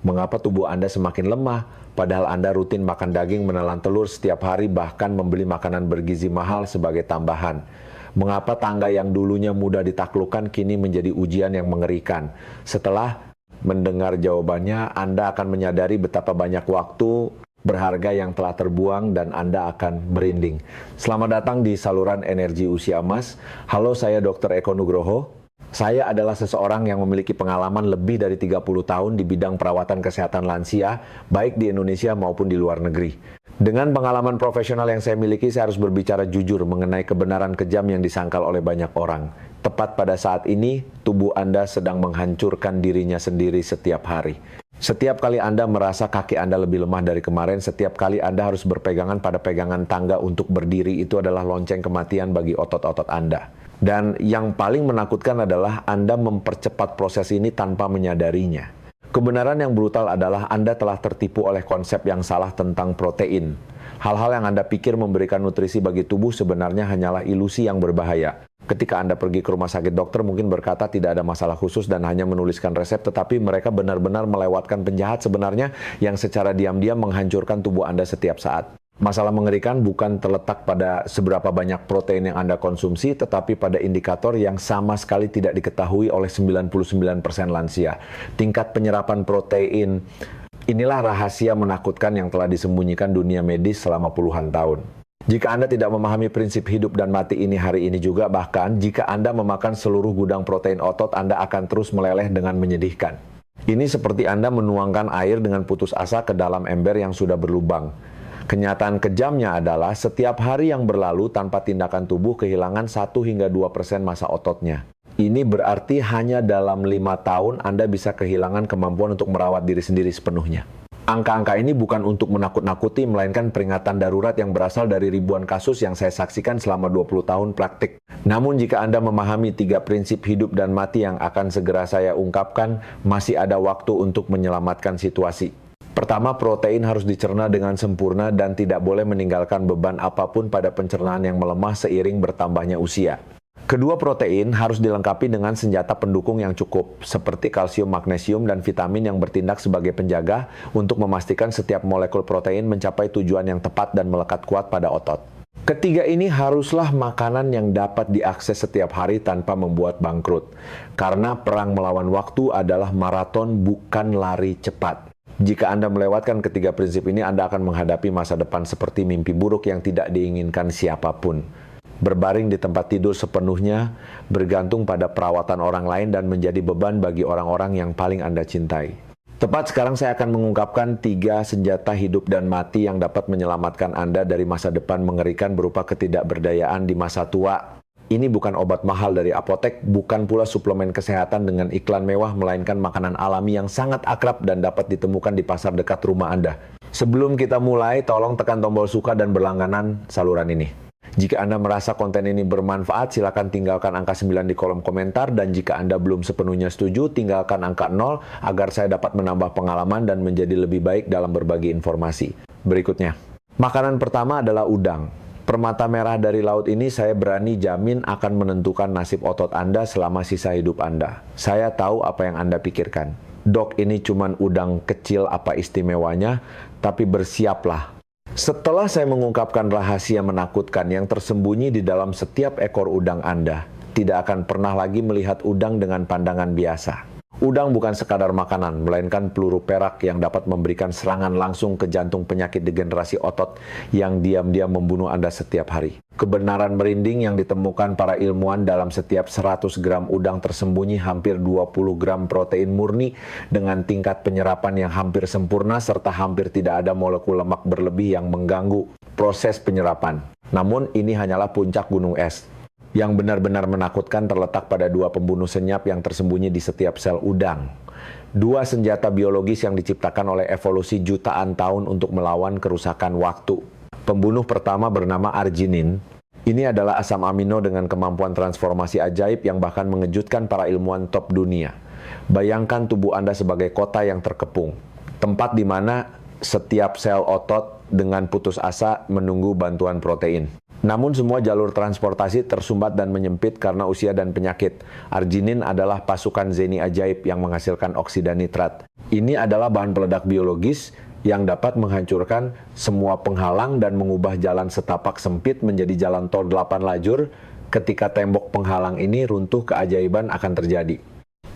Mengapa tubuh Anda semakin lemah, padahal Anda rutin makan daging, menelan telur setiap hari, bahkan membeli makanan bergizi mahal sebagai tambahan? Mengapa tangga yang dulunya mudah ditaklukkan kini menjadi ujian yang mengerikan? Setelah mendengar jawabannya, Anda akan menyadari betapa banyak waktu berharga yang telah terbuang dan Anda akan merinding. Selamat datang di saluran energi usia emas. Halo, saya Dr. Eko Nugroho. Saya adalah seseorang yang memiliki pengalaman lebih dari 30 tahun di bidang perawatan kesehatan lansia, baik di Indonesia maupun di luar negeri. Dengan pengalaman profesional yang saya miliki, saya harus berbicara jujur mengenai kebenaran kejam yang disangkal oleh banyak orang. Tepat pada saat ini, tubuh Anda sedang menghancurkan dirinya sendiri setiap hari. Setiap kali Anda merasa kaki Anda lebih lemah dari kemarin, setiap kali Anda harus berpegangan pada pegangan tangga untuk berdiri, itu adalah lonceng kematian bagi otot-otot Anda. Dan yang paling menakutkan adalah Anda mempercepat proses ini tanpa menyadarinya. Kebenaran yang brutal adalah Anda telah tertipu oleh konsep yang salah tentang protein. Hal-hal yang Anda pikir memberikan nutrisi bagi tubuh sebenarnya hanyalah ilusi yang berbahaya. Ketika Anda pergi ke rumah sakit, dokter mungkin berkata tidak ada masalah khusus dan hanya menuliskan resep, tetapi mereka benar-benar melewatkan penjahat sebenarnya yang secara diam-diam menghancurkan tubuh Anda setiap saat. Masalah mengerikan bukan terletak pada seberapa banyak protein yang Anda konsumsi, tetapi pada indikator yang sama sekali tidak diketahui oleh 99% lansia. Tingkat penyerapan protein. Inilah rahasia menakutkan yang telah disembunyikan dunia medis selama puluhan tahun. Jika Anda tidak memahami prinsip hidup dan mati ini hari ini juga, bahkan jika Anda memakan seluruh gudang protein otot, Anda akan terus meleleh dengan menyedihkan. Ini seperti Anda menuangkan air dengan putus asa ke dalam ember yang sudah berlubang. Kenyataan kejamnya adalah setiap hari yang berlalu tanpa tindakan tubuh kehilangan 1-2% massa ototnya. Ini berarti hanya dalam 5 tahun Anda bisa kehilangan kemampuan untuk merawat diri sendiri sepenuhnya. Angka-angka ini bukan untuk menakut-nakuti, melainkan peringatan darurat yang berasal dari ribuan kasus yang saya saksikan selama 20 tahun praktik. Namun jika Anda memahami 3 prinsip hidup dan mati yang akan segera saya ungkapkan, masih ada waktu untuk menyelamatkan situasi. Pertama, protein harus dicerna dengan sempurna dan tidak boleh meninggalkan beban apapun pada pencernaan yang melemah seiring bertambahnya usia. Kedua, protein harus dilengkapi dengan senjata pendukung yang cukup, seperti kalsium, magnesium, dan vitamin yang bertindak sebagai penjaga untuk memastikan setiap molekul protein mencapai tujuan yang tepat dan melekat kuat pada otot. Ketiga, ini haruslah makanan yang dapat diakses setiap hari tanpa membuat bangkrut. Karena perang melawan waktu adalah maraton, bukan lari cepat. Jika Anda melewatkan ketiga prinsip ini, Anda akan menghadapi masa depan seperti mimpi buruk yang tidak diinginkan siapapun. Berbaring di tempat tidur sepenuhnya, bergantung pada perawatan orang lain, dan menjadi beban bagi orang-orang yang paling Anda cintai. Tepat sekarang saya akan mengungkapkan 3 senjata hidup dan mati yang dapat menyelamatkan Anda dari masa depan mengerikan berupa ketidakberdayaan di masa tua. Ini bukan obat mahal dari apotek, bukan pula suplemen kesehatan dengan iklan mewah, melainkan makanan alami yang sangat akrab dan dapat ditemukan di pasar dekat rumah Anda. Sebelum kita mulai, tolong tekan tombol suka dan berlangganan saluran ini. Jika Anda merasa konten ini bermanfaat, silakan tinggalkan angka 9 di kolom komentar, dan jika Anda belum sepenuhnya setuju, tinggalkan angka 0 agar saya dapat menambah pengalaman dan menjadi lebih baik dalam berbagi informasi. Berikutnya, makanan pertama adalah udang. Permata merah dari laut ini saya berani jamin akan menentukan nasib otot Anda selama sisa hidup Anda. Saya tahu apa yang Anda pikirkan. Dok, ini cuman udang kecil, apa istimewanya? Tapi bersiaplah. Setelah saya mengungkapkan rahasia menakutkan yang tersembunyi di dalam setiap ekor udang Anda, tidak akan pernah lagi melihat udang dengan pandangan biasa. Udang bukan sekadar makanan, melainkan peluru perak yang dapat memberikan serangan langsung ke jantung penyakit degenerasi otot yang diam-diam membunuh Anda setiap hari. Kebenaran merinding yang ditemukan para ilmuwan, dalam setiap 100 gram udang tersembunyi hampir 20 gram protein murni dengan tingkat penyerapan yang hampir sempurna serta hampir tidak ada molekul lemak berlebih yang mengganggu proses penyerapan. Namun ini hanyalah puncak gunung es. Yang benar-benar menakutkan terletak pada 2 pembunuh senyap yang tersembunyi di setiap sel udang. 2 senjata biologis yang diciptakan oleh evolusi jutaan tahun untuk melawan kerusakan waktu. Pembunuh pertama bernama arginin. Ini adalah asam amino dengan kemampuan transformasi ajaib yang bahkan mengejutkan para ilmuwan top dunia. Bayangkan tubuh Anda sebagai kota yang terkepung. Tempat di mana setiap sel otot dengan putus asa menunggu bantuan protein. Namun semua jalur transportasi tersumbat dan menyempit karena usia dan penyakit. Arginin adalah pasukan zeni ajaib yang menghasilkan oksida nitrat. Ini adalah bahan peledak biologis yang dapat menghancurkan semua penghalang dan mengubah jalan setapak sempit menjadi jalan tol 8 lajur. Ketika tembok penghalang ini runtuh, keajaiban akan terjadi.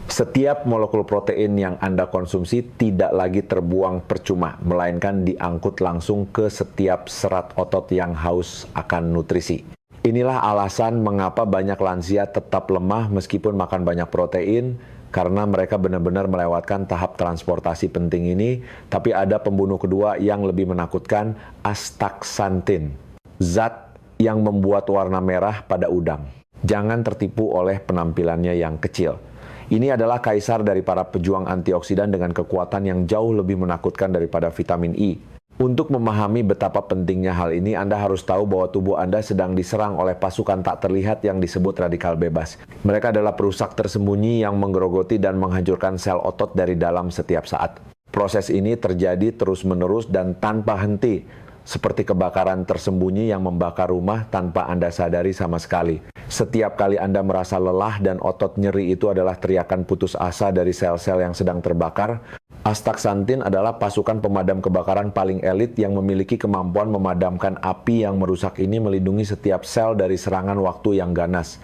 Setiap molekul protein yang Anda konsumsi tidak lagi terbuang percuma, melainkan diangkut langsung ke setiap serat otot yang haus akan nutrisi. Inilah alasan mengapa banyak lansia tetap lemah meskipun makan banyak protein, karena mereka benar-benar melewatkan tahap transportasi penting ini. Tapi ada pembunuh kedua yang lebih menakutkan, astaxanthin, zat yang membuat warna merah pada udang. Jangan tertipu oleh penampilannya yang kecil. Ini adalah kaisar dari para pejuang antioksidan dengan kekuatan yang jauh lebih menakutkan daripada vitamin E. Untuk memahami betapa pentingnya hal ini, Anda harus tahu bahwa tubuh Anda sedang diserang oleh pasukan tak terlihat yang disebut radikal bebas. Mereka adalah perusak tersembunyi yang menggerogoti dan menghancurkan sel otot dari dalam setiap saat. Proses ini terjadi terus-menerus dan tanpa henti, seperti kebakaran tersembunyi yang membakar rumah tanpa Anda sadari sama sekali. Setiap kali Anda merasa lelah dan otot nyeri, itu adalah teriakan putus asa dari sel-sel yang sedang terbakar. Astaxanthin adalah pasukan pemadam kebakaran paling elit yang memiliki kemampuan memadamkan api yang merusak ini, melindungi setiap sel dari serangan waktu yang ganas.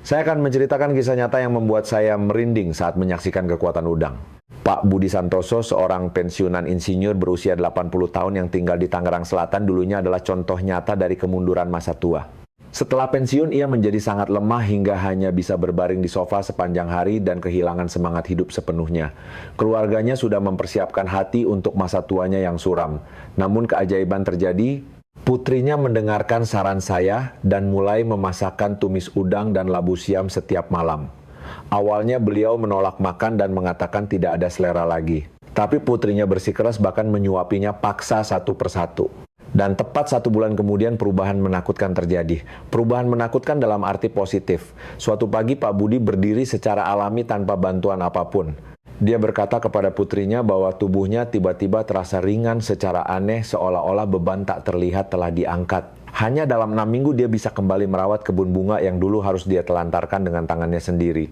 Saya akan menceritakan kisah nyata yang membuat saya merinding saat menyaksikan kekuatan udang. Pak Budi Santoso, seorang pensiunan insinyur berusia 80 tahun yang tinggal di Tangerang Selatan, dulunya adalah contoh nyata dari kemunduran masa tua. Setelah pensiun, ia menjadi sangat lemah hingga hanya bisa berbaring di sofa sepanjang hari dan kehilangan semangat hidup sepenuhnya. Keluarganya sudah mempersiapkan hati untuk masa tuanya yang suram. Namun keajaiban terjadi, putrinya mendengarkan saran saya dan mulai memasakkan tumis udang dan labu siam setiap malam. Awalnya beliau menolak makan dan mengatakan tidak ada selera lagi. Tapi putrinya bersikeras, bahkan menyuapinya paksa satu persatu. Dan tepat 1 bulan kemudian perubahan menakutkan terjadi. Perubahan menakutkan dalam arti positif. Suatu pagi Pak Budi berdiri secara alami tanpa bantuan apapun. Dia berkata kepada putrinya bahwa tubuhnya tiba-tiba terasa ringan secara aneh, seolah-olah beban tak terlihat telah diangkat. Hanya dalam 6 minggu dia bisa kembali merawat kebun bunga yang dulu harus dia telantarkan dengan tangannya sendiri.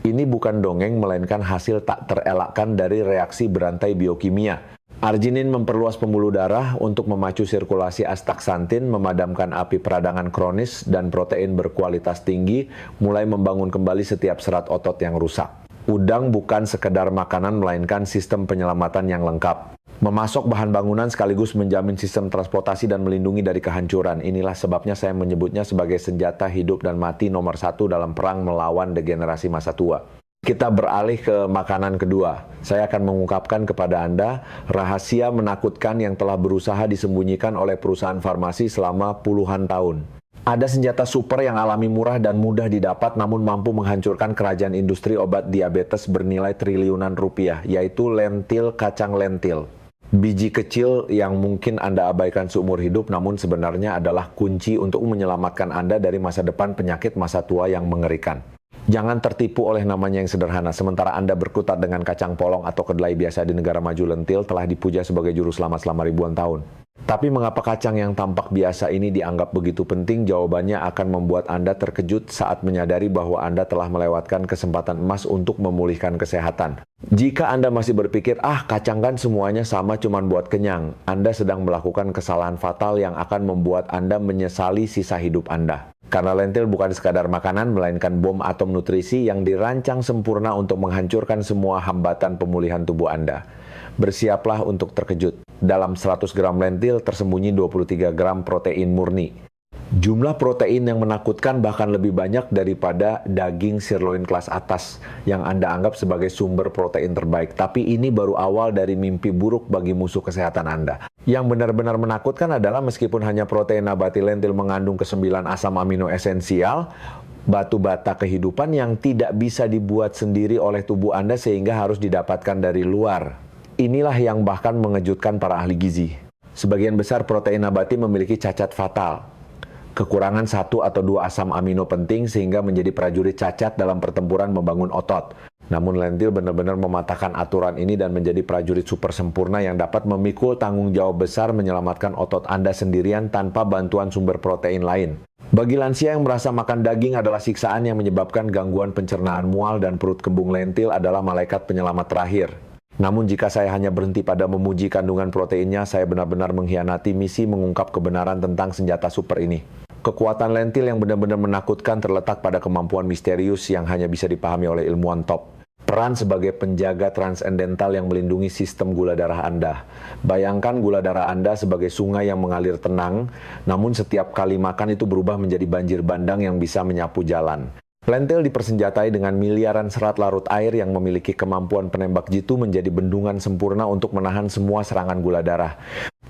Ini bukan dongeng, melainkan hasil tak terelakkan dari reaksi berantai biokimia. Arginin memperluas pembuluh darah untuk memacu sirkulasi astaxanthin, memadamkan api peradangan kronis, dan protein berkualitas tinggi mulai membangun kembali setiap serat otot yang rusak. Udang bukan sekedar makanan, melainkan sistem penyelamatan yang lengkap. Memasok bahan bangunan sekaligus menjamin sistem transportasi dan melindungi dari kehancuran. Inilah sebabnya saya menyebutnya sebagai senjata hidup dan mati nomor 1 dalam perang melawan degenerasi masa tua. Kita beralih ke makanan kedua. Saya akan mengungkapkan kepada Anda rahasia menakutkan yang telah berusaha disembunyikan oleh perusahaan farmasi selama puluhan tahun. Ada senjata super yang alami, murah dan mudah didapat, namun mampu menghancurkan kerajaan industri obat diabetes bernilai triliunan rupiah, yaitu lentil kacang lentil. Biji kecil yang mungkin Anda abaikan seumur hidup, namun sebenarnya adalah kunci untuk menyelamatkan Anda dari masa depan penyakit masa tua yang mengerikan. Jangan tertipu oleh namanya yang sederhana. Sementara Anda berkutat dengan kacang polong atau kedelai biasa di negara maju, lentil telah dipuja sebagai juru selamat selama ribuan tahun. Tapi mengapa kacang yang tampak biasa ini dianggap begitu penting? Jawabannya akan membuat Anda terkejut saat menyadari bahwa Anda telah melewatkan kesempatan emas untuk memulihkan kesehatan. Jika Anda masih berpikir, kacang kan semuanya sama, cuman buat kenyang, Anda sedang melakukan kesalahan fatal yang akan membuat Anda menyesali sisa hidup Anda. Karena lentil bukan sekadar makanan, melainkan bom atom nutrisi yang dirancang sempurna untuk menghancurkan semua hambatan pemulihan tubuh Anda. Bersiaplah untuk terkejut. Dalam 100 gram lentil tersembunyi 23 gram protein murni. Jumlah protein yang menakutkan bahkan lebih banyak daripada daging sirloin kelas atas yang Anda anggap sebagai sumber protein terbaik. Tapi ini baru awal dari mimpi buruk bagi musuh kesehatan Anda. Yang benar-benar menakutkan adalah meskipun hanya protein nabati, lentil mengandung ke-9 asam amino esensial, batu bata kehidupan yang tidak bisa dibuat sendiri oleh tubuh Anda sehingga harus didapatkan dari luar. Inilah yang bahkan mengejutkan para ahli gizi. Sebagian besar protein nabati memiliki cacat fatal. Kekurangan 1 atau 2 asam amino penting sehingga menjadi prajurit cacat dalam pertempuran membangun otot. Namun lentil benar-benar mematahkan aturan ini dan menjadi prajurit super sempurna yang dapat memikul tanggung jawab besar menyelamatkan otot Anda sendirian tanpa bantuan sumber protein lain. Bagi lansia yang merasa makan daging adalah siksaan yang menyebabkan gangguan pencernaan mual dan perut kembung, lentil adalah malaikat penyelamat terakhir. Namun jika saya hanya berhenti pada memuji kandungan proteinnya, saya benar-benar mengkhianati misi mengungkap kebenaran tentang senjata super ini. Kekuatan lentil yang benar-benar menakutkan terletak pada kemampuan misterius yang hanya bisa dipahami oleh ilmuwan top. Peran sebagai penjaga transendental yang melindungi sistem gula darah Anda. Bayangkan gula darah Anda sebagai sungai yang mengalir tenang, namun setiap kali makan itu berubah menjadi banjir bandang yang bisa menyapu jalan. Lentil dipersenjatai dengan miliaran serat larut air yang memiliki kemampuan penembak jitu menjadi bendungan sempurna untuk menahan semua serangan gula darah.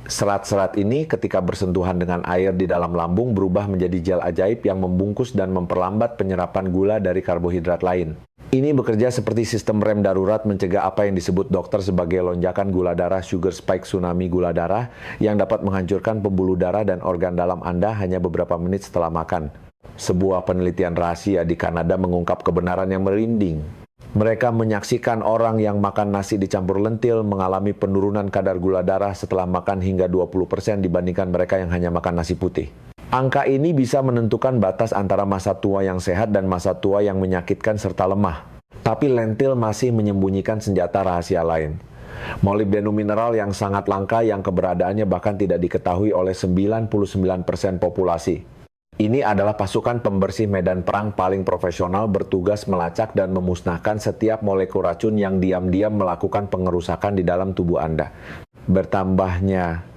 Serat-serat ini ketika bersentuhan dengan air di dalam lambung berubah menjadi gel ajaib yang membungkus dan memperlambat penyerapan gula dari karbohidrat lain. Ini bekerja seperti sistem rem darurat mencegah apa yang disebut dokter sebagai lonjakan gula darah, sugar spike tsunami gula darah, yang dapat menghancurkan pembuluh darah dan organ dalam Anda hanya beberapa menit setelah makan. Sebuah penelitian rahasia di Kanada mengungkap kebenaran yang merinding. Mereka menyaksikan orang yang makan nasi dicampur lentil mengalami penurunan kadar gula darah setelah makan hingga 20% dibandingkan mereka yang hanya makan nasi putih. Angka ini bisa menentukan batas antara masa tua yang sehat dan masa tua yang menyakitkan serta lemah. Tapi lentil masih menyembunyikan senjata rahasia lain. Molybdenum mineral yang sangat langka yang keberadaannya bahkan tidak diketahui oleh 99% populasi. Ini adalah pasukan pembersih medan perang paling profesional bertugas melacak dan memusnahkan setiap molekul racun yang diam-diam melakukan pengerusakan di dalam tubuh Anda.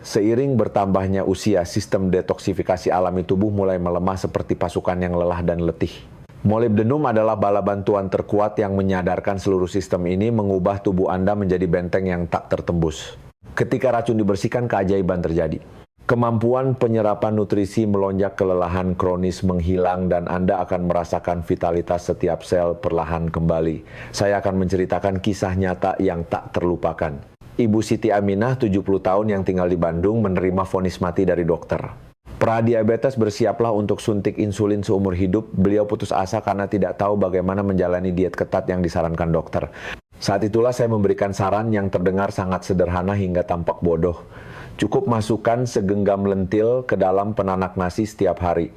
Seiring bertambahnya usia, sistem detoksifikasi alami tubuh mulai melemah seperti pasukan yang lelah dan letih. Molybdenum adalah bala bantuan terkuat yang menyadarkan seluruh sistem ini mengubah tubuh Anda menjadi benteng yang tak tertembus. Ketika racun dibersihkan, keajaiban terjadi. Kemampuan penyerapan nutrisi melonjak, kelelahan kronis menghilang, dan Anda akan merasakan vitalitas setiap sel perlahan kembali. Saya akan menceritakan kisah nyata yang tak terlupakan. Ibu Siti Aminah, 70 tahun yang tinggal di Bandung, menerima vonis mati dari dokter. Pradiabetes, bersiaplah untuk suntik insulin seumur hidup. Beliau putus asa karena tidak tahu bagaimana menjalani diet ketat yang disarankan dokter. Saat itulah saya memberikan saran yang terdengar sangat sederhana hingga tampak bodoh. Cukup masukkan segenggam lentil ke dalam penanak nasi setiap hari.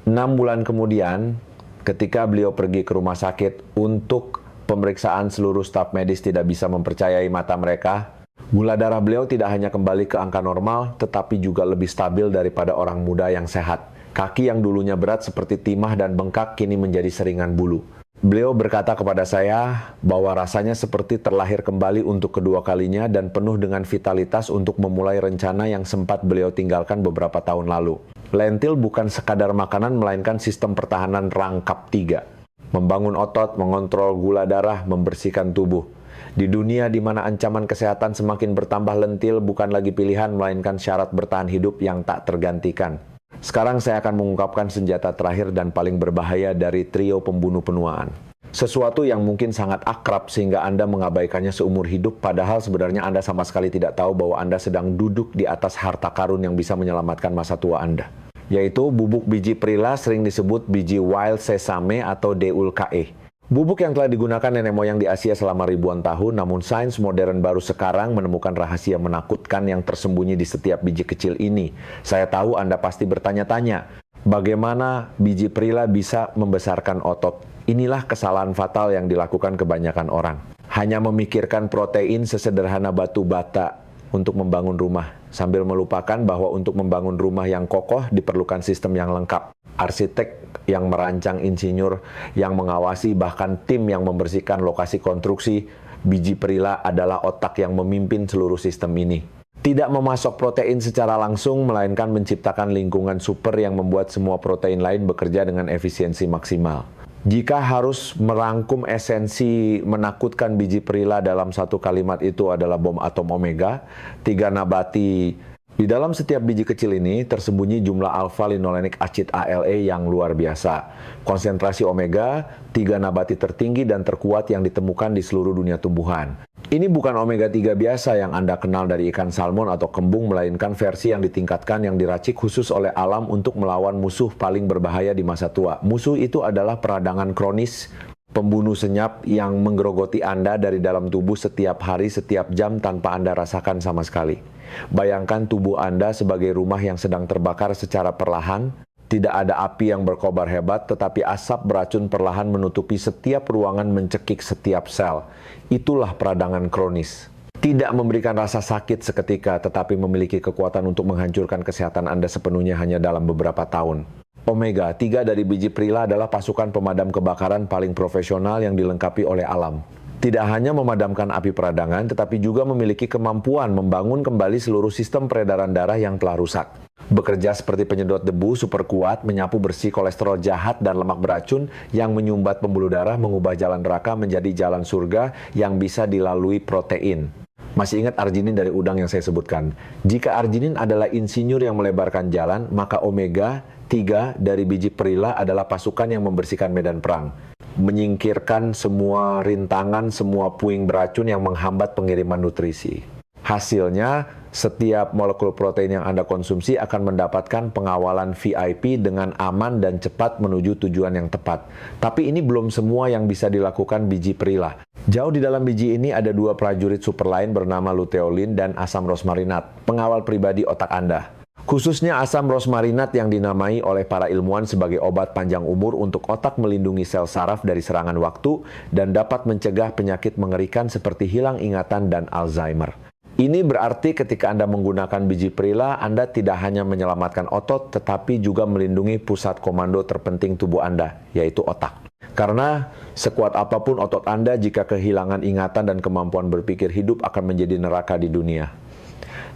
6 bulan kemudian, ketika beliau pergi ke rumah sakit untuk pemeriksaan, seluruh staf medis tidak bisa mempercayai mata mereka. Gula darah beliau tidak hanya kembali ke angka normal, tetapi juga lebih stabil daripada orang muda yang sehat. Kaki yang dulunya berat seperti timah dan bengkak kini menjadi seringan bulu. Beliau berkata kepada saya bahwa rasanya seperti terlahir kembali untuk kedua kalinya dan penuh dengan vitalitas untuk memulai rencana yang sempat beliau tinggalkan beberapa tahun lalu. Lentil bukan sekadar makanan, melainkan sistem pertahanan rangkap 3. Membangun otot, mengontrol gula darah, membersihkan tubuh. Di dunia di mana ancaman kesehatan semakin bertambah, lentil bukan lagi pilihan, melainkan syarat bertahan hidup yang tak tergantikan. Sekarang saya akan mengungkapkan senjata terakhir dan paling berbahaya dari trio pembunuh penuaan. Sesuatu yang mungkin sangat akrab sehingga Anda mengabaikannya seumur hidup, padahal sebenarnya Anda sama sekali tidak tahu bahwa Anda sedang duduk di atas harta karun yang bisa menyelamatkan masa tua Anda. Yaitu bubuk biji perila, sering disebut biji wild sesame atau DULKE. Bubuk yang telah digunakan nenek moyang di Asia selama ribuan tahun, namun sains modern baru sekarang menemukan rahasia menakutkan yang tersembunyi di setiap biji kecil ini. Saya tahu Anda pasti bertanya-tanya, bagaimana biji perila bisa membesarkan otot? Inilah kesalahan fatal yang dilakukan kebanyakan orang. Hanya memikirkan protein sesederhana batu bata untuk membangun rumah, sambil melupakan bahwa untuk membangun rumah yang kokoh diperlukan sistem yang lengkap. Arsitek yang merancang, insinyur yang mengawasi, bahkan tim yang membersihkan lokasi konstruksi. Biji perila adalah otak yang memimpin seluruh sistem ini. Tidak memasok protein secara langsung, melainkan menciptakan lingkungan super yang membuat semua protein lain bekerja dengan efisiensi maksimal. Jika harus merangkum esensi menakutkan biji perila dalam satu kalimat, itu adalah bom atom omega, 3 nabati. Di dalam setiap biji kecil ini tersembunyi jumlah alfa-linolenik acid ALA yang luar biasa. Konsentrasi omega, 3 nabati tertinggi dan terkuat yang ditemukan di seluruh dunia tumbuhan. Ini bukan omega 3 biasa yang Anda kenal dari ikan salmon atau kembung, melainkan versi yang ditingkatkan yang diracik khusus oleh alam untuk melawan musuh paling berbahaya di masa tua. Musuh itu adalah peradangan kronis, Pembunuh senyap yang menggerogoti Anda dari dalam tubuh setiap hari, setiap jam tanpa Anda rasakan sama sekali. Bayangkan tubuh Anda sebagai rumah yang sedang terbakar secara perlahan. Tidak ada api yang berkobar hebat, tetapi asap beracun perlahan menutupi setiap ruangan, mencekik setiap sel. Itulah peradangan kronis. Tidak memberikan rasa sakit seketika, tetapi memiliki kekuatan untuk menghancurkan kesehatan Anda sepenuhnya hanya dalam beberapa tahun. Omega 3 dari biji perila adalah pasukan pemadam kebakaran paling profesional yang dilengkapi oleh alam. Tidak hanya memadamkan api peradangan, tetapi juga memiliki kemampuan membangun kembali seluruh sistem peredaran darah yang telah rusak. Bekerja seperti penyedot debu super kuat, menyapu bersih kolesterol jahat dan lemak beracun yang menyumbat pembuluh darah, mengubah jalan neraka menjadi jalan surga yang bisa dilalui protein. Masih ingat arginin dari udang yang saya sebutkan? Jika arginin adalah insinyur yang melebarkan jalan, maka omega 3 dari biji perila adalah pasukan yang membersihkan medan perang. Menyingkirkan semua rintangan, semua puing beracun yang menghambat pengiriman nutrisi. Hasilnya, setiap molekul protein yang Anda konsumsi akan mendapatkan pengawalan VIP dengan aman dan cepat menuju tujuan yang tepat. Tapi ini belum semua yang bisa dilakukan biji perila. Jauh di dalam biji ini ada dua prajurit super lain bernama luteolin dan asam rosmarinat, pengawal pribadi otak Anda. Khususnya asam rosmarinat yang dinamai oleh para ilmuwan sebagai obat panjang umur untuk otak, melindungi sel saraf dari serangan waktu dan dapat mencegah penyakit mengerikan seperti hilang ingatan dan Alzheimer. Ini berarti ketika Anda menggunakan biji perila, Anda tidak hanya menyelamatkan otot, tetapi juga melindungi pusat komando terpenting tubuh Anda, yaitu otak. Karena sekuat apapun otot Anda, jika kehilangan ingatan dan kemampuan berpikir, hidup akan menjadi neraka di dunia.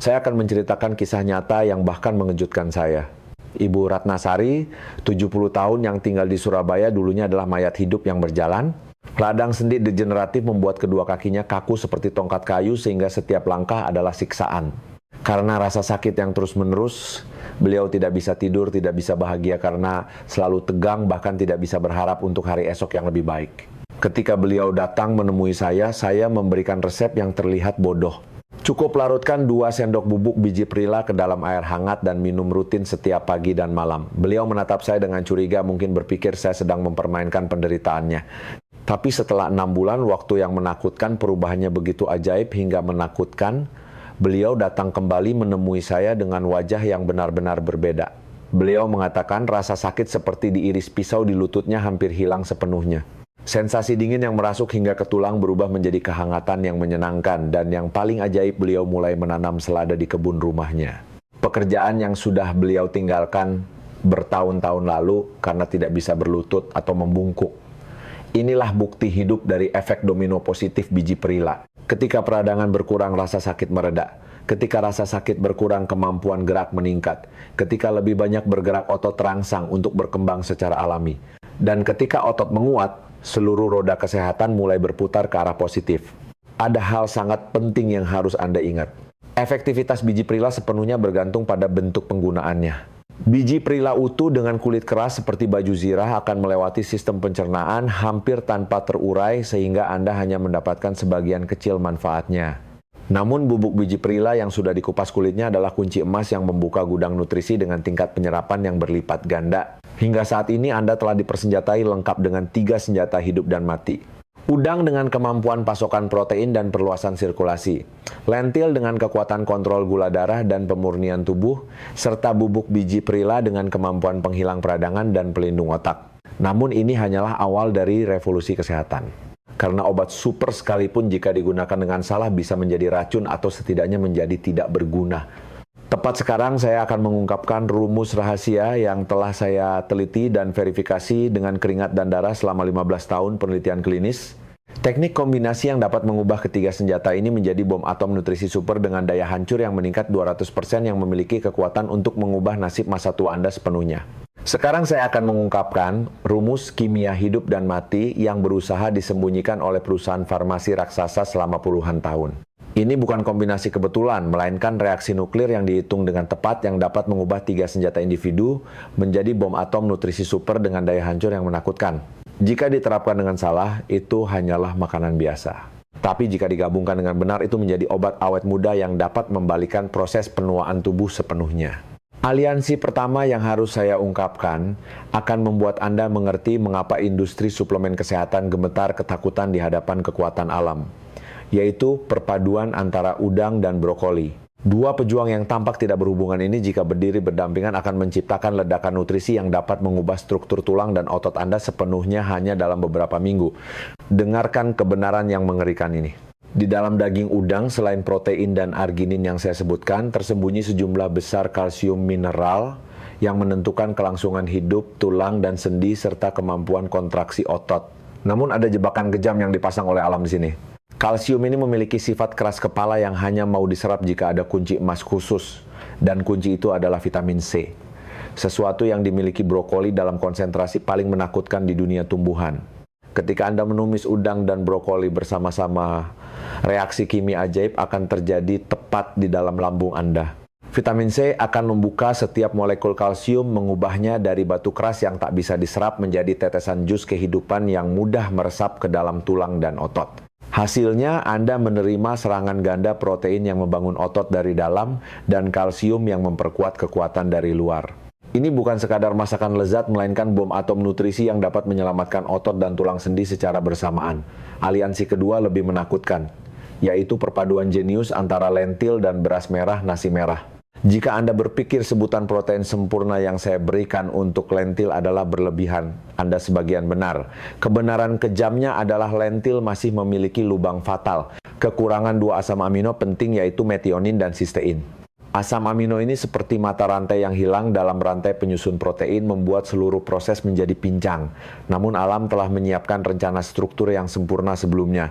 Saya akan menceritakan kisah nyata yang bahkan mengejutkan saya. Ibu Ratnasari, 70 tahun yang tinggal di Surabaya, dulunya adalah mayat hidup yang berjalan. Radang sendi degeneratif membuat kedua kakinya kaku seperti tongkat kayu sehingga setiap langkah adalah siksaan. Karena rasa sakit yang terus-menerus, beliau tidak bisa tidur, tidak bisa bahagia karena selalu tegang, bahkan tidak bisa berharap untuk hari esok yang lebih baik. Ketika beliau datang menemui saya memberikan resep yang terlihat bodoh. Cukup larutkan 2 sendok bubuk biji perila ke dalam air hangat dan minum rutin setiap pagi dan malam. Beliau menatap saya dengan curiga, mungkin berpikir saya sedang mempermainkan penderitaannya. Tapi setelah 6 bulan, waktu yang menakutkan, perubahannya begitu ajaib hingga menakutkan, beliau datang kembali menemui saya dengan wajah yang benar-benar berbeda. Beliau mengatakan rasa sakit seperti diiris pisau di lututnya hampir hilang sepenuhnya. Sensasi dingin yang merasuk hingga ke tulang berubah menjadi kehangatan yang menyenangkan, dan yang paling ajaib, beliau mulai menanam selada di kebun rumahnya. Pekerjaan yang sudah beliau tinggalkan bertahun-tahun lalu karena tidak bisa berlutut atau membungkuk. Inilah bukti hidup dari efek domino positif biji perila. Ketika peradangan berkurang, rasa sakit mereda. Ketika rasa sakit berkurang, kemampuan gerak meningkat. Ketika lebih banyak bergerak, otot terangsang untuk berkembang secara alami. Dan ketika otot menguat, seluruh roda kesehatan mulai berputar ke arah positif. Ada hal sangat penting yang harus Anda ingat. Efektivitas biji perila sepenuhnya bergantung pada bentuk penggunaannya. Biji perila utuh dengan kulit keras seperti baju zirah akan melewati sistem pencernaan hampir tanpa terurai sehingga Anda hanya mendapatkan sebagian kecil manfaatnya. Namun bubuk biji perila yang sudah dikupas kulitnya adalah kunci emas yang membuka gudang nutrisi dengan tingkat penyerapan yang berlipat ganda. Hingga saat ini Anda telah dipersenjatai lengkap dengan 3 senjata hidup dan mati. Udang dengan kemampuan pasokan protein dan perluasan sirkulasi. Lentil dengan kekuatan kontrol gula darah dan pemurnian tubuh. Serta bubuk biji perila dengan kemampuan penghilang peradangan dan pelindung otak. Namun ini hanyalah awal dari revolusi kesehatan. Karena obat super sekalipun jika digunakan dengan salah bisa menjadi racun atau setidaknya menjadi tidak berguna. Tepat sekarang saya akan mengungkapkan rumus rahasia yang telah saya teliti dan verifikasi dengan keringat dan darah selama 15 tahun penelitian klinis. Teknik kombinasi yang dapat mengubah ketiga senjata ini menjadi bom atom nutrisi super dengan daya hancur yang meningkat 200% yang memiliki kekuatan untuk mengubah nasib masa tua Anda sepenuhnya. Sekarang saya akan mengungkapkan rumus kimia hidup dan mati yang berusaha disembunyikan oleh perusahaan farmasi raksasa selama puluhan tahun. Ini bukan kombinasi kebetulan, melainkan reaksi nuklir yang dihitung dengan tepat yang dapat mengubah 3 senjata individu menjadi bom atom nutrisi super dengan daya hancur yang menakutkan. Jika diterapkan dengan salah, itu hanyalah makanan biasa. Tapi jika digabungkan dengan benar, itu menjadi obat awet muda yang dapat membalikan proses penuaan tubuh sepenuhnya. Aliansi pertama yang harus saya ungkapkan akan membuat Anda mengerti mengapa industri suplemen kesehatan gemetar ketakutan di hadapan kekuatan alam, yaitu perpaduan antara udang dan brokoli. Dua pejuang yang tampak tidak berhubungan ini jika berdiri berdampingan akan menciptakan ledakan nutrisi yang dapat mengubah struktur tulang dan otot Anda sepenuhnya hanya dalam beberapa minggu. Dengarkan kebenaran yang mengerikan ini. Di dalam daging udang, selain protein dan arginin yang saya sebutkan, tersembunyi sejumlah besar kalsium mineral yang menentukan kelangsungan hidup, tulang, dan sendi, serta kemampuan kontraksi otot. Namun ada jebakan kejam yang dipasang oleh alam di sini. Kalsium ini memiliki sifat keras kepala yang hanya mau diserap jika ada kunci emas khusus, dan kunci itu adalah vitamin C. Sesuatu yang dimiliki brokoli dalam konsentrasi paling menakutkan di dunia tumbuhan. Ketika Anda menumis udang dan brokoli bersama-sama, reaksi kimia ajaib akan terjadi tepat di dalam lambung Anda. Vitamin C akan membuka setiap molekul kalsium, mengubahnya dari batu keras yang tak bisa diserap menjadi tetesan jus kehidupan yang mudah meresap ke dalam tulang dan otot. Hasilnya, Anda menerima serangan ganda protein yang membangun otot dari dalam dan kalsium yang memperkuat kekuatan dari luar. Ini bukan sekadar masakan lezat, melainkan bom atom nutrisi yang dapat menyelamatkan otot dan tulang sendi secara bersamaan. Aliansi kedua lebih menakutkan, yaitu perpaduan jenius antara lentil dan beras merah nasi merah. Jika Anda berpikir sebutan protein sempurna yang saya berikan untuk lentil adalah berlebihan, Anda sebagian benar. Kebenaran kejamnya adalah lentil masih memiliki lubang fatal. Kekurangan dua asam amino penting, yaitu metionin dan sistein. Asam amino ini seperti mata rantai yang hilang dalam rantai penyusun protein, membuat seluruh proses menjadi pincang. Namun alam telah menyiapkan rencana struktur yang sempurna sebelumnya.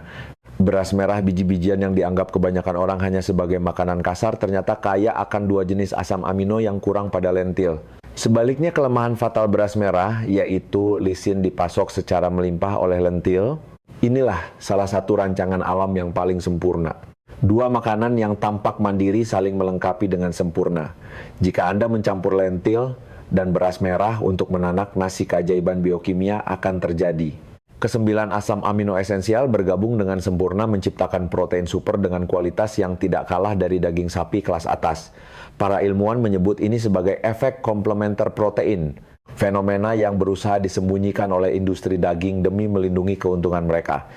Beras merah biji-bijian yang dianggap kebanyakan orang hanya sebagai makanan kasar ternyata kaya akan dua jenis asam amino yang kurang pada lentil. Sebaliknya, kelemahan fatal beras merah, yaitu lisin dipasok secara melimpah oleh lentil, inilah salah satu rancangan alam yang paling sempurna. Dua makanan yang tampak mandiri saling melengkapi dengan sempurna. Jika Anda mencampur lentil dan beras merah untuk menanak nasi keajaiban biokimia akan terjadi. Kesembilan asam amino esensial bergabung dengan sempurna menciptakan protein super dengan kualitas yang tidak kalah dari daging sapi kelas atas. Para ilmuwan menyebut ini sebagai efek komplementer protein, fenomena yang berusaha disembunyikan oleh industri daging demi melindungi keuntungan mereka.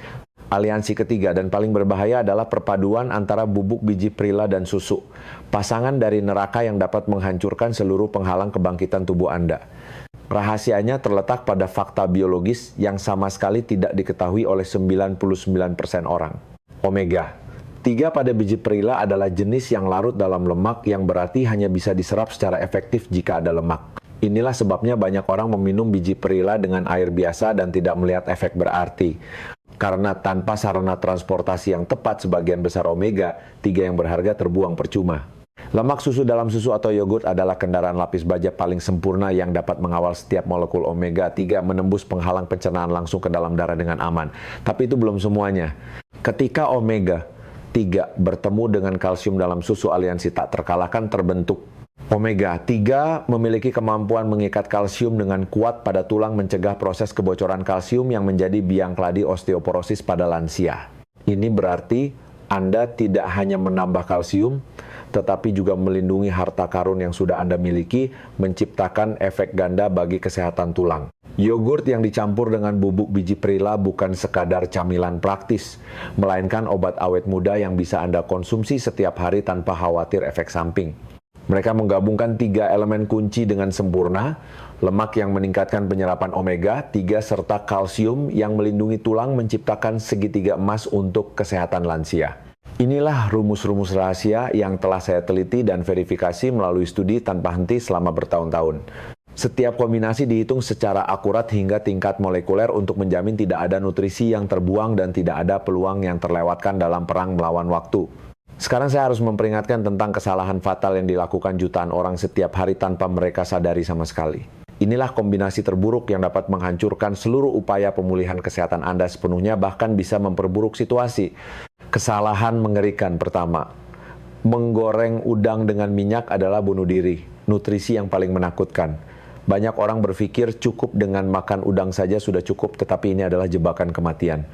Aliansi ketiga dan paling berbahaya adalah perpaduan antara bubuk biji perila dan susu. Pasangan dari neraka yang dapat menghancurkan seluruh penghalang kebangkitan tubuh Anda. Rahasianya terletak pada fakta biologis yang sama sekali tidak diketahui oleh 99% orang. Omega 3 pada biji perila adalah jenis yang larut dalam lemak, yang berarti hanya bisa diserap secara efektif jika ada lemak. Inilah sebabnya banyak orang meminum biji perila dengan air biasa dan tidak melihat efek berarti. Karena tanpa sarana transportasi yang tepat, sebagian besar omega 3 yang berharga terbuang percuma. Lemak susu dalam susu atau yogurt adalah kendaraan lapis baja paling sempurna yang dapat mengawal setiap molekul omega 3 menembus penghalang pencernaan langsung ke dalam darah dengan aman. Tapi itu belum semuanya. Ketika omega 3 bertemu dengan kalsium dalam susu, aliansi tak terkalahkan terbentuk. Omega 3 memiliki kemampuan mengikat kalsium dengan kuat pada tulang, mencegah proses kebocoran kalsium yang menjadi biang keladi osteoporosis pada lansia. Ini berarti Anda tidak hanya menambah kalsium, tetapi juga melindungi harta karun yang sudah Anda miliki, menciptakan efek ganda bagi kesehatan tulang. Yogurt yang dicampur dengan bubuk biji perila bukan sekadar camilan praktis, melainkan obat awet muda yang bisa Anda konsumsi setiap hari tanpa khawatir efek samping. Mereka menggabungkan 3 elemen kunci dengan sempurna: lemak yang meningkatkan penyerapan omega 3 serta kalsium yang melindungi tulang, menciptakan segitiga emas untuk kesehatan lansia. Inilah rumus-rumus rahasia yang telah saya teliti dan verifikasi melalui studi tanpa henti selama bertahun-tahun. Setiap kombinasi dihitung secara akurat hingga tingkat molekuler untuk menjamin tidak ada nutrisi yang terbuang dan tidak ada peluang yang terlewatkan dalam perang melawan waktu. Sekarang saya harus memperingatkan tentang kesalahan fatal yang dilakukan jutaan orang setiap hari tanpa mereka sadari sama sekali. Inilah kombinasi terburuk yang dapat menghancurkan seluruh upaya pemulihan kesehatan Anda sepenuhnya, bahkan bisa memperburuk situasi. Kesalahan mengerikan pertama, menggoreng udang dengan minyak adalah bunuh diri. Nutrisi yang paling menakutkan. Banyak orang berpikir cukup dengan makan udang saja sudah cukup, tetapi ini adalah jebakan kematian.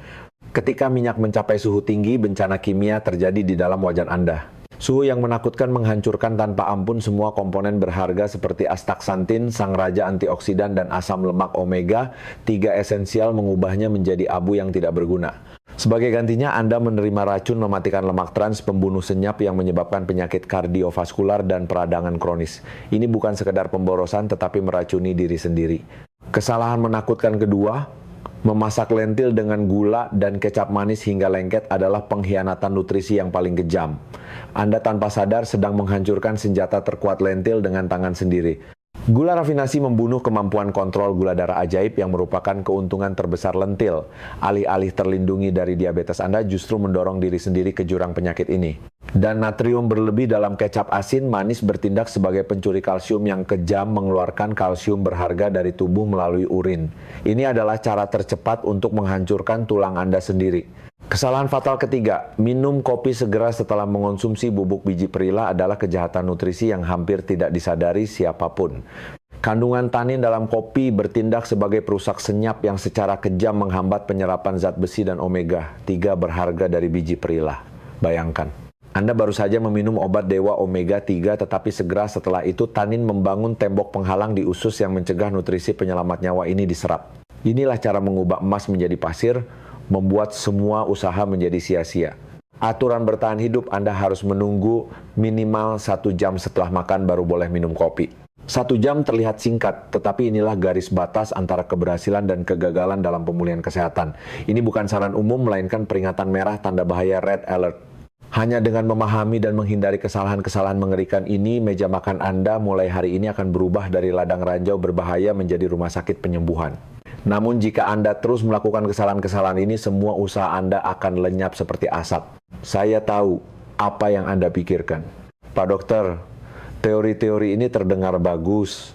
Ketika minyak mencapai suhu tinggi, bencana kimia terjadi di dalam wajan Anda. Suhu yang menakutkan menghancurkan tanpa ampun semua komponen berharga seperti astaxanthin, sang raja antioksidan, dan asam lemak omega 3 esensial, mengubahnya menjadi abu yang tidak berguna. Sebagai gantinya, Anda menerima racun mematikan lemak trans, pembunuh senyap yang menyebabkan penyakit kardiovaskular dan peradangan kronis. Ini bukan sekedar pemborosan, tetapi meracuni diri sendiri. Kesalahan menakutkan kedua, memasak lentil dengan gula dan kecap manis hingga lengket adalah pengkhianatan nutrisi yang paling kejam. Anda tanpa sadar sedang menghancurkan senjata terkuat lentil dengan tangan sendiri. Gula rafinasi membunuh kemampuan kontrol gula darah ajaib yang merupakan keuntungan terbesar lentil. Alih-alih terlindungi dari diabetes, Anda justru mendorong diri sendiri ke jurang penyakit ini. Dan natrium berlebih dalam kecap asin manis bertindak sebagai pencuri kalsium yang kejam, mengeluarkan kalsium berharga dari tubuh melalui urin. Ini adalah cara tercepat untuk menghancurkan tulang Anda sendiri. Kesalahan fatal ketiga, minum kopi segera setelah mengonsumsi bubuk biji perila adalah kejahatan nutrisi yang hampir tidak disadari siapapun. Kandungan tanin dalam kopi bertindak sebagai perusak senyap yang secara kejam menghambat penyerapan zat besi dan omega 3 berharga dari biji perila. Bayangkan, Anda baru saja meminum obat dewa omega 3, tetapi segera setelah itu tanin membangun tembok penghalang di usus yang mencegah nutrisi penyelamat nyawa ini diserap. Inilah cara mengubah emas menjadi pasir, membuat semua usaha menjadi sia-sia. Aturan bertahan hidup, Anda harus menunggu minimal 1 jam setelah makan baru boleh minum kopi. 1 jam terlihat singkat, tetapi inilah garis batas antara keberhasilan dan kegagalan dalam pemulihan kesehatan. Ini bukan saran umum, melainkan peringatan merah tanda bahaya red alert. Hanya dengan memahami dan menghindari kesalahan-kesalahan mengerikan ini, meja makan Anda mulai hari ini akan berubah dari ladang ranjau berbahaya menjadi rumah sakit penyembuhan. Namun jika Anda terus melakukan kesalahan-kesalahan ini, semua usaha Anda akan lenyap seperti asap. Saya tahu apa yang Anda pikirkan. Pak dokter, teori-teori ini terdengar bagus,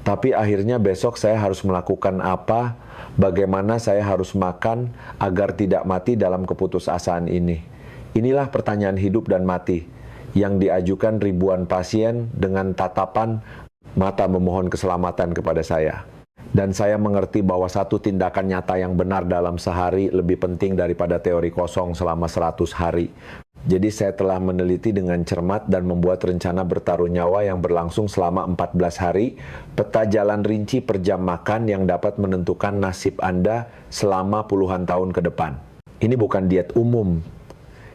tapi akhirnya besok saya harus melakukan apa? Bagaimana saya harus makan agar tidak mati dalam keputusasaan ini? Inilah pertanyaan hidup dan mati yang diajukan ribuan pasien dengan tatapan mata memohon keselamatan kepada saya. Dan saya mengerti bahwa satu tindakan nyata yang benar dalam sehari lebih penting daripada teori kosong selama 100 hari. Jadi saya telah meneliti dengan cermat dan membuat rencana bertaruh nyawa yang berlangsung selama 14 hari, peta jalan rinci per jam makan yang dapat menentukan nasib Anda selama puluhan tahun ke depan. Ini bukan diet umum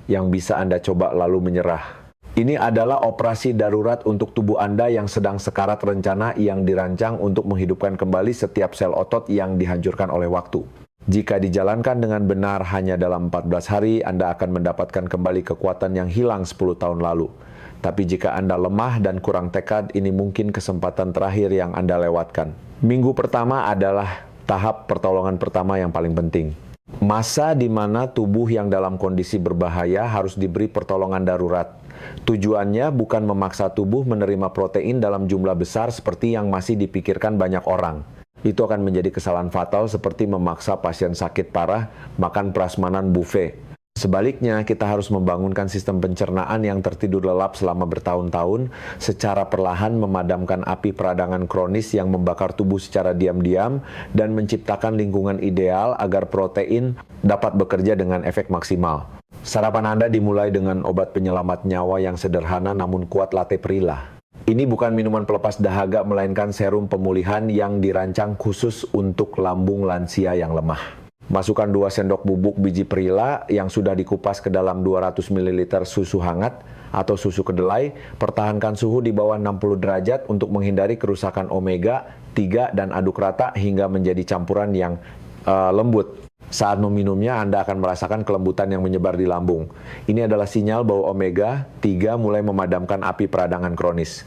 yang bisa Anda coba lalu menyerah. Ini adalah operasi darurat untuk tubuh Anda yang sedang sekarat rencana yang dirancang untuk menghidupkan kembali setiap sel otot yang dihancurkan oleh waktu. Jika dijalankan dengan benar hanya dalam 14 hari, Anda akan mendapatkan kembali kekuatan yang hilang 10 tahun lalu. Tapi jika Anda lemah dan kurang tekad, ini mungkin kesempatan terakhir yang Anda lewatkan. Minggu pertama adalah tahap pertolongan pertama yang paling penting. Masa di mana tubuh yang dalam kondisi berbahaya harus diberi pertolongan darurat. Tujuannya bukan memaksa tubuh menerima protein dalam jumlah besar seperti yang masih dipikirkan banyak orang. Itu akan menjadi kesalahan fatal seperti memaksa pasien sakit parah makan prasmanan buffet. Sebaliknya, kita harus membangunkan sistem pencernaan yang tertidur lelap selama bertahun-tahun, secara perlahan memadamkan api peradangan kronis yang membakar tubuh secara diam-diam dan menciptakan lingkungan ideal agar protein dapat bekerja dengan efek maksimal. Sarapan Anda dimulai dengan obat penyelamat nyawa yang sederhana namun kuat, latte perila. Ini bukan minuman pelepas dahaga, melainkan serum pemulihan yang dirancang khusus untuk lambung lansia yang lemah. Masukkan 2 sendok bubuk biji perila yang sudah dikupas ke dalam 200 ml susu hangat atau susu kedelai. Pertahankan suhu di bawah 60 derajat untuk menghindari kerusakan omega 3 dan aduk rata hingga menjadi campuran yang lembut. Saat meminumnya, Anda akan merasakan kelembutan yang menyebar di lambung. Ini adalah sinyal bahwa omega 3 mulai memadamkan api peradangan kronis.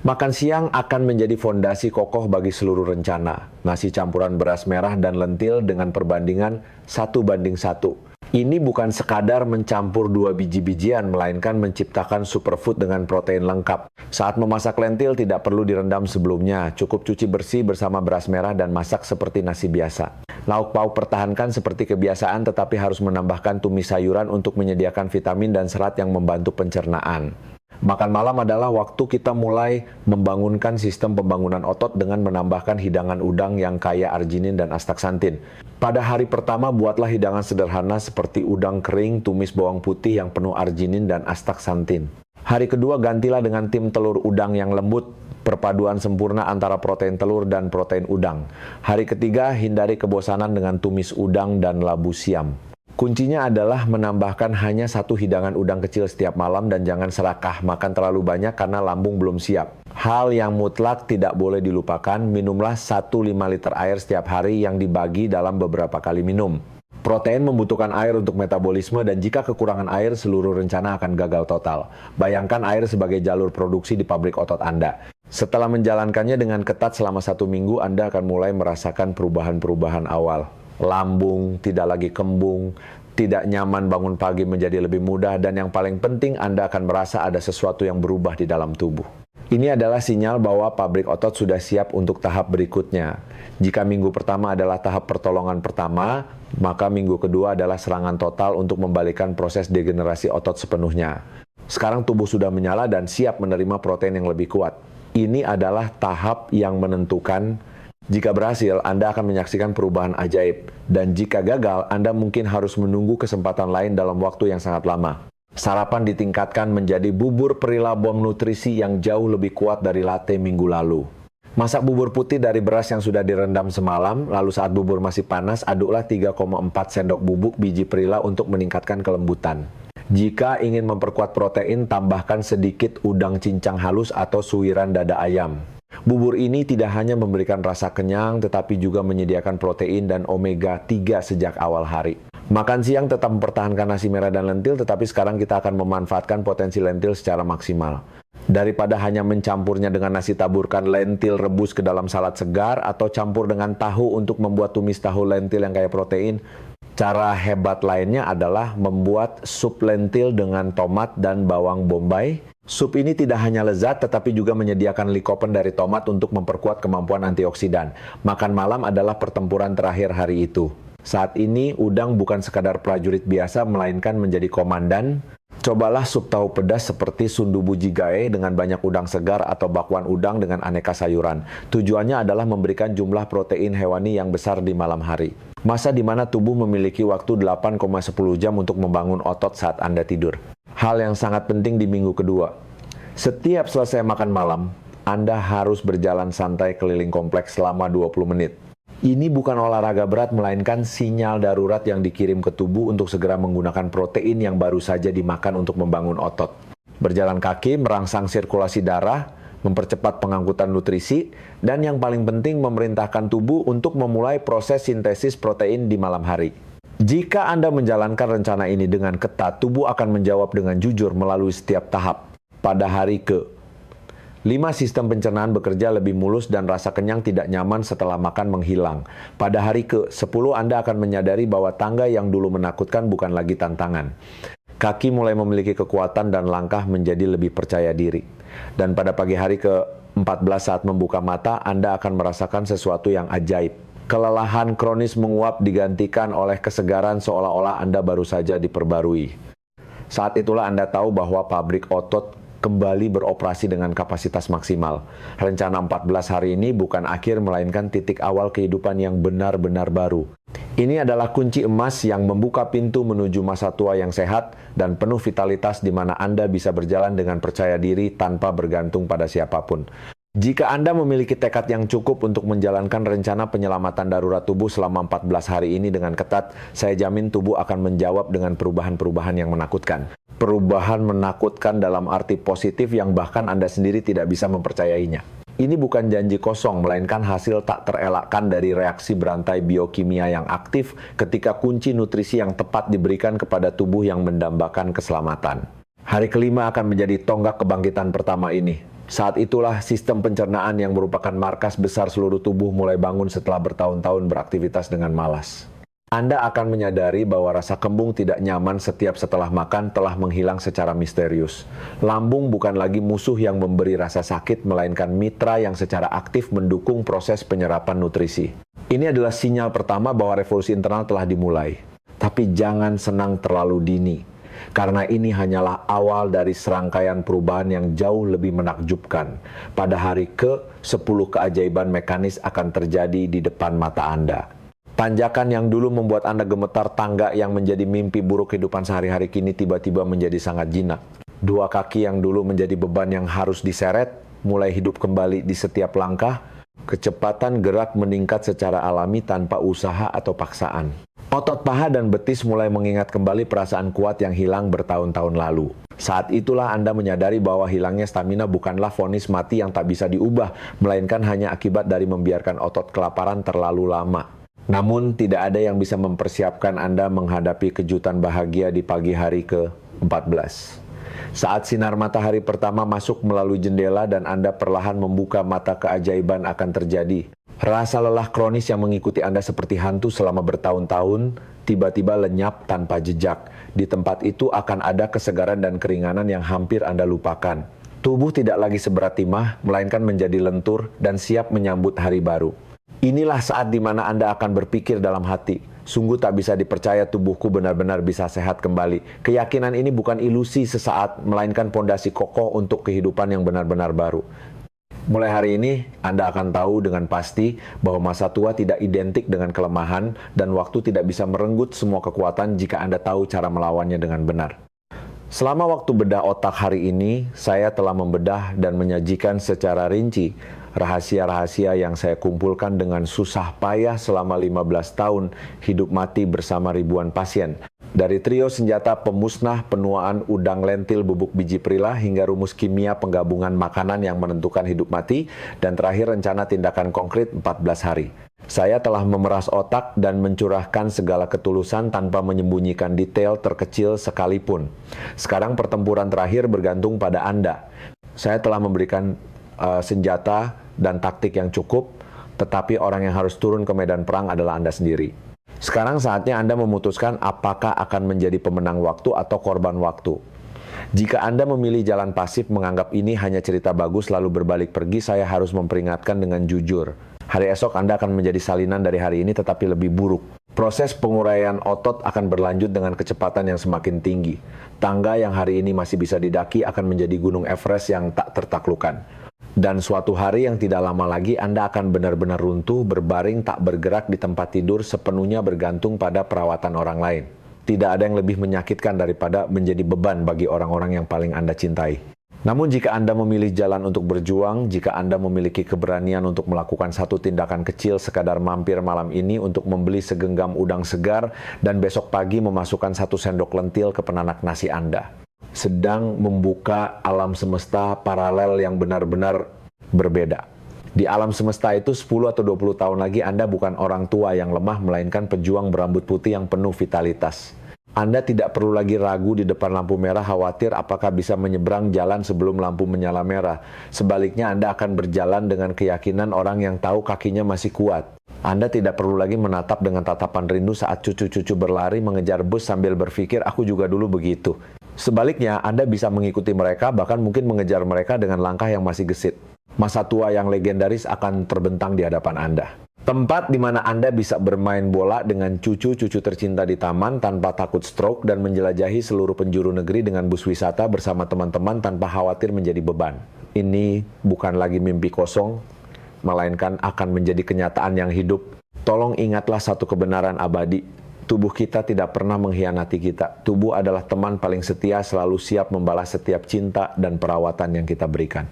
Makan siang akan menjadi fondasi kokoh bagi seluruh rencana. Nasi campuran beras merah dan lentil dengan perbandingan 1:1. Ini bukan sekadar mencampur 2 biji-bijian, melainkan menciptakan superfood dengan protein lengkap. Saat memasak lentil tidak perlu direndam sebelumnya, cukup cuci bersih bersama beras merah dan masak seperti nasi biasa. Lauk pauk pertahankan seperti kebiasaan, tetapi harus menambahkan tumis sayuran untuk menyediakan vitamin dan serat yang membantu pencernaan. Makan malam adalah waktu kita mulai membangunkan sistem pembangunan otot dengan menambahkan hidangan udang yang kaya arginin dan astaxanthin. Pada hari pertama, buatlah hidangan sederhana seperti udang kering tumis bawang putih yang penuh arginin dan astaxanthin. Hari kedua gantilah dengan tim telur udang yang lembut, perpaduan sempurna antara protein telur dan protein udang. Hari ketiga hindari kebosanan dengan tumis udang dan labu siam. Kuncinya adalah menambahkan hanya satu hidangan udang kecil setiap malam dan jangan serakah makan terlalu banyak karena lambung belum siap. Hal yang mutlak tidak boleh dilupakan, minumlah 1,5 liter air setiap hari yang dibagi dalam beberapa kali minum. Protein membutuhkan air untuk metabolisme dan jika kekurangan air, seluruh rencana akan gagal total. Bayangkan air sebagai jalur produksi di pabrik otot Anda. Setelah menjalankannya dengan ketat selama 1 minggu, Anda akan mulai merasakan perubahan-perubahan awal. Lambung, tidak lagi kembung, tidak nyaman bangun pagi menjadi lebih mudah, dan yang paling penting Anda akan merasa ada sesuatu yang berubah di dalam tubuh. Ini adalah sinyal bahwa pabrik otot sudah siap untuk tahap berikutnya. Jika minggu pertama adalah tahap pertolongan pertama, maka minggu kedua adalah serangan total untuk membalikan proses degenerasi otot sepenuhnya. Sekarang tubuh sudah menyala dan siap menerima protein yang lebih kuat. Ini adalah tahap yang menentukan. Jika berhasil, Anda akan menyaksikan perubahan ajaib. Dan jika gagal, Anda mungkin harus menunggu kesempatan lain dalam waktu yang sangat lama. Sarapan ditingkatkan menjadi bubur perila bom nutrisi yang jauh lebih kuat dari latte minggu lalu. Masak bubur putih dari beras yang sudah direndam semalam, lalu saat bubur masih panas, aduklah 3,4 sendok bubuk biji perila untuk meningkatkan kelembutan. Jika ingin memperkuat protein, tambahkan sedikit udang cincang halus atau suiran dada ayam. Bubur ini tidak hanya memberikan rasa kenyang, tetapi juga menyediakan protein dan omega 3 sejak awal hari. Makan siang tetap mempertahankan nasi merah dan lentil, tetapi sekarang kita akan memanfaatkan potensi lentil secara maksimal. Daripada hanya mencampurnya dengan nasi, taburkan lentil rebus ke dalam salad segar, atau campur dengan tahu untuk membuat tumis tahu lentil yang kaya protein. Cara hebat lainnya adalah membuat sup lentil dengan tomat dan bawang bombay. Sup ini tidak hanya lezat, tetapi juga menyediakan likopen dari tomat untuk memperkuat kemampuan antioksidan. Makan malam adalah pertempuran terakhir hari itu. Saat ini, udang bukan sekadar prajurit biasa, melainkan menjadi komandan. Cobalah sup tahu pedas seperti sundubu jigae dengan banyak udang segar atau bakwan udang dengan aneka sayuran. Tujuannya adalah memberikan jumlah protein hewani yang besar di malam hari. Masa di mana tubuh memiliki waktu 8,10 jam untuk membangun otot saat Anda tidur. Hal yang sangat penting di minggu kedua. Setiap selesai makan malam, Anda harus berjalan santai keliling kompleks selama 20 menit. Ini bukan olahraga berat, melainkan sinyal darurat yang dikirim ke tubuh untuk segera menggunakan protein yang baru saja dimakan untuk membangun otot. Berjalan kaki merangsang sirkulasi darah, mempercepat pengangkutan nutrisi, dan yang paling penting memerintahkan tubuh untuk memulai proses sintesis protein di malam hari. Jika Anda menjalankan rencana ini dengan ketat, tubuh akan menjawab dengan jujur melalui setiap tahap. Pada hari ke-5, sistem pencernaan bekerja lebih mulus dan rasa kenyang tidak nyaman setelah makan menghilang. Pada hari ke-10, Anda akan menyadari bahwa tangga yang dulu menakutkan bukan lagi tantangan. Kaki mulai memiliki kekuatan dan langkah menjadi lebih percaya diri. Dan pada pagi hari ke-14 saat membuka mata, Anda akan merasakan sesuatu yang ajaib. Kelelahan kronis menguap digantikan oleh kesegaran seolah-olah Anda baru saja diperbarui. Saat itulah Anda tahu bahwa pabrik otot kembali beroperasi dengan kapasitas maksimal. Rencana 14 hari ini bukan akhir, melainkan titik awal kehidupan yang benar-benar baru. Ini adalah kunci emas yang membuka pintu menuju masa tua yang sehat dan penuh vitalitas di mana Anda bisa berjalan dengan percaya diri tanpa bergantung pada siapapun. Jika Anda memiliki tekad yang cukup untuk menjalankan rencana penyelamatan darurat tubuh selama 14 hari ini dengan ketat, saya jamin tubuh akan menjawab dengan perubahan-perubahan yang menakutkan. Perubahan menakutkan dalam arti positif yang bahkan Anda sendiri tidak bisa mempercayainya. Ini bukan janji kosong, melainkan hasil tak terelakkan dari reaksi berantai biokimia yang aktif ketika kunci nutrisi yang tepat diberikan kepada tubuh yang mendambakan keselamatan. Hari kelima akan menjadi tonggak kebangkitan pertama ini. Saat itulah sistem pencernaan yang merupakan markas besar seluruh tubuh mulai bangun setelah bertahun-tahun beraktivitas dengan malas. Anda akan menyadari bahwa rasa kembung tidak nyaman setiap setelah makan telah menghilang secara misterius. Lambung bukan lagi musuh yang memberi rasa sakit, melainkan mitra yang secara aktif mendukung proses penyerapan nutrisi. Ini adalah sinyal pertama bahwa revolusi internal telah dimulai. Tapi jangan senang terlalu dini. Karena ini hanyalah awal dari serangkaian perubahan yang jauh lebih menakjubkan. Pada hari ke-10 keajaiban mekanis akan terjadi di depan mata Anda. Tanjakan yang dulu membuat Anda gemetar, tangga yang menjadi mimpi buruk kehidupan sehari-hari kini tiba-tiba menjadi sangat jinak. Dua kaki yang dulu menjadi beban yang harus diseret, mulai hidup kembali di setiap langkah. Kecepatan gerak meningkat secara alami tanpa usaha atau paksaan. Otot paha dan betis mulai mengingat kembali perasaan kuat yang hilang bertahun-tahun lalu. Saat itulah Anda menyadari bahwa hilangnya stamina bukanlah vonis mati yang tak bisa diubah, melainkan hanya akibat dari membiarkan otot kelaparan terlalu lama. Namun, tidak ada yang bisa mempersiapkan Anda menghadapi kejutan bahagia di pagi hari ke-14. Saat sinar matahari pertama masuk melalui jendela dan Anda perlahan membuka mata, keajaiban akan terjadi. Rasa lelah kronis yang mengikuti Anda seperti hantu selama bertahun-tahun, tiba-tiba lenyap tanpa jejak. Di tempat itu akan ada kesegaran dan keringanan yang hampir Anda lupakan. Tubuh tidak lagi seberat timah, melainkan menjadi lentur dan siap menyambut hari baru. Inilah saat di mana Anda akan berpikir dalam hati, sungguh tak bisa dipercaya tubuhku benar-benar bisa sehat kembali. Keyakinan ini bukan ilusi sesaat, melainkan pondasi kokoh untuk kehidupan yang benar-benar baru. Mulai hari ini, Anda akan tahu dengan pasti bahwa masa tua tidak identik dengan kelemahan dan waktu tidak bisa merenggut semua kekuatan jika Anda tahu cara melawannya dengan benar. Selama waktu bedah otak hari ini, saya telah membedah dan menyajikan secara rinci rahasia-rahasia yang saya kumpulkan dengan susah payah selama 15 tahun hidup mati bersama ribuan pasien. Dari trio senjata pemusnah penuaan udang lentil bubuk biji prila hingga rumus kimia penggabungan makanan yang menentukan hidup mati, dan terakhir rencana tindakan konkret 14 hari. Saya telah memeras otak dan mencurahkan segala ketulusan tanpa menyembunyikan detail terkecil sekalipun. Sekarang pertempuran terakhir bergantung pada Anda. Saya telah memberikan senjata dan taktik yang cukup, tetapi orang yang harus turun ke medan perang adalah Anda sendiri. Sekarang saatnya Anda memutuskan apakah akan menjadi pemenang waktu atau korban waktu. Jika Anda memilih jalan pasif menganggap ini hanya cerita bagus lalu berbalik pergi, saya harus memperingatkan dengan jujur. Hari esok Anda akan menjadi salinan dari hari ini tetapi lebih buruk. Proses penguraian otot akan berlanjut dengan kecepatan yang semakin tinggi. Tangga yang hari ini masih bisa didaki akan menjadi gunung Everest yang tak tertaklukkan. Dan suatu hari yang tidak lama lagi Anda akan benar-benar runtuh, berbaring, tak bergerak di tempat tidur, sepenuhnya bergantung pada perawatan orang lain. Tidak ada yang lebih menyakitkan daripada menjadi beban bagi orang-orang yang paling Anda cintai. Namun jika Anda memilih jalan untuk berjuang, jika Anda memiliki keberanian untuk melakukan satu tindakan kecil sekadar mampir malam ini untuk membeli segenggam udang segar dan besok pagi memasukkan 1 sendok lentil ke penanak nasi Anda, sedang membuka alam semesta paralel yang benar-benar berbeda. Di alam semesta itu 10 atau 20 tahun lagi Anda bukan orang tua yang lemah, melainkan pejuang berambut putih yang penuh vitalitas. Anda tidak perlu lagi ragu di depan lampu merah, khawatir apakah bisa menyeberang jalan sebelum lampu menyala merah. Sebaliknya Anda akan berjalan dengan keyakinan orang yang tahu kakinya masih kuat. Anda tidak perlu lagi menatap dengan tatapan rindu saat cucu-cucu berlari mengejar bus sambil berpikir, aku juga dulu begitu. Sebaliknya, Anda bisa mengikuti mereka, bahkan mungkin mengejar mereka dengan langkah yang masih gesit. Masa tua yang legendaris akan terbentang di hadapan Anda. Tempat di mana Anda bisa bermain bola dengan cucu-cucu tercinta di taman tanpa takut stroke dan menjelajahi seluruh penjuru negeri dengan bus wisata bersama teman-teman tanpa khawatir menjadi beban. Ini bukan lagi mimpi kosong, melainkan akan menjadi kenyataan yang hidup. Tolong ingatlah satu kebenaran abadi. Tubuh kita tidak pernah mengkhianati kita. Tubuh adalah teman paling setia, selalu siap membalas setiap cinta dan perawatan yang kita berikan.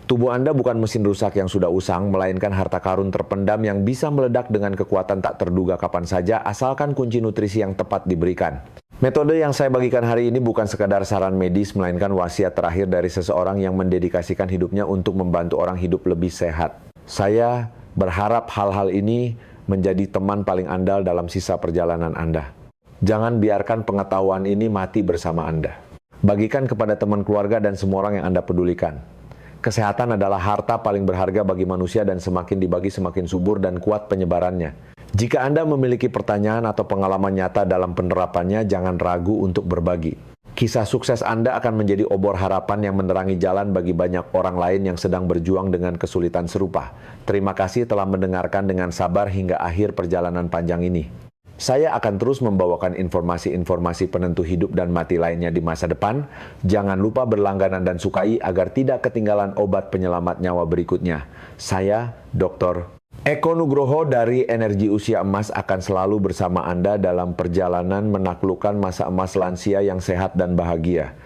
Tubuh Anda bukan mesin rusak yang sudah usang, melainkan harta karun terpendam yang bisa meledak dengan kekuatan tak terduga kapan saja, asalkan kunci nutrisi yang tepat diberikan. Metode yang saya bagikan hari ini bukan sekadar saran medis, melainkan wasiat terakhir dari seseorang yang mendedikasikan hidupnya untuk membantu orang hidup lebih sehat. Saya berharap hal-hal ini menjadi teman paling andal dalam sisa perjalanan Anda. Jangan biarkan pengetahuan ini mati bersama Anda. Bagikan kepada teman keluarga dan semua orang yang Anda pedulikan. Kesehatan adalah harta paling berharga bagi manusia dan semakin dibagi semakin subur dan kuat penyebarannya. Jika Anda memiliki pertanyaan atau pengalaman nyata dalam penerapannya, jangan ragu untuk berbagi. Kisah sukses Anda akan menjadi obor harapan yang menerangi jalan bagi banyak orang lain yang sedang berjuang dengan kesulitan serupa. Terima kasih telah mendengarkan dengan sabar hingga akhir perjalanan panjang ini. Saya akan terus membawakan informasi-informasi penentu hidup dan mati lainnya di masa depan. Jangan lupa berlangganan dan sukai agar tidak ketinggalan obat penyelamat nyawa berikutnya. Saya, Dr. Eko Nugroho dari Energi Usia Emas akan selalu bersama Anda dalam perjalanan menaklukkan masa emas lansia yang sehat dan bahagia.